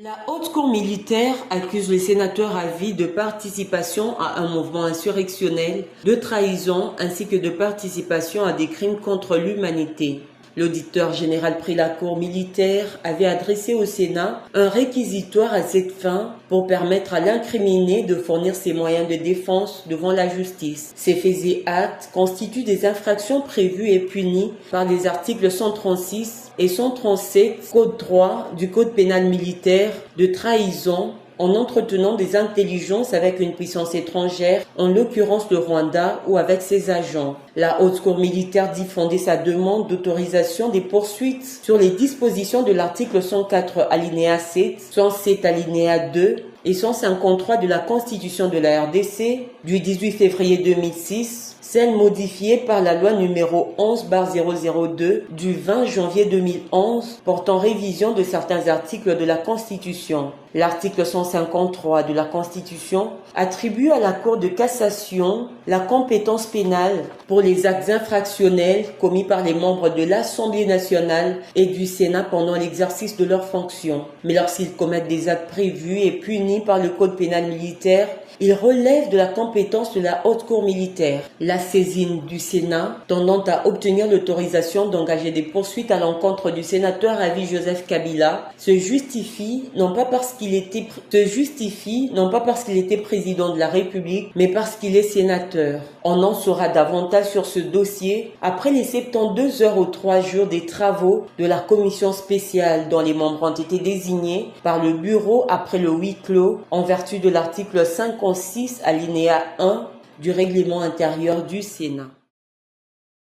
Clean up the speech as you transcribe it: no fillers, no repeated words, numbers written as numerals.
La Haute Cour militaire accuse les sénateurs à vie de participation à un mouvement insurrectionnel, de trahison ainsi que de participation à des crimes contre l'humanité. L'auditeur général près la Cour militaire avait adressé au Sénat un réquisitoire à cette fin pour permettre à l'incriminé de fournir ses moyens de défense devant la justice. Ces faits et actes constituent des infractions prévues et punies par les articles 136 et 137 Code 3 du Code pénal militaire de trahison en entretenant des intelligences avec une puissance étrangère, en l'occurrence le Rwanda, ou avec ses agents. La Haute Cour militaire dit fonder sa demande d'autorisation des poursuites sur les dispositions de l'article 104 alinéa 7, 107 alinéa 2 et 153 de la Constitution de la RDC du 18 février 2006, celle modifiée par la loi numéro 11/002 du 20 janvier 2011 portant révision de certains articles de la Constitution. L'article 153 de la Constitution attribue à la Cour de cassation la compétence pénale pour les actes infractionnels commis par les membres de l'Assemblée nationale et du Sénat pendant l'exercice de leurs fonctions. Mais lorsqu'ils commettent des actes prévus et punis par le Code pénal militaire, ils relèvent de la compétence de la Haute Cour militaire. La saisine du Sénat tendant à obtenir l'autorisation d'engager des poursuites à l'encontre du sénateur à vie Joseph Kabila se justifie non pas parce qu'il était président de la République, mais parce qu'il est sénateur. On en saura davantage sur ce dossier après les 72 heures ou 3 jours des travaux de la commission spéciale dont les membres ont été désignés par le bureau après le huis clos en vertu de l'article 56 alinéa 1 du règlement intérieur du Sénat.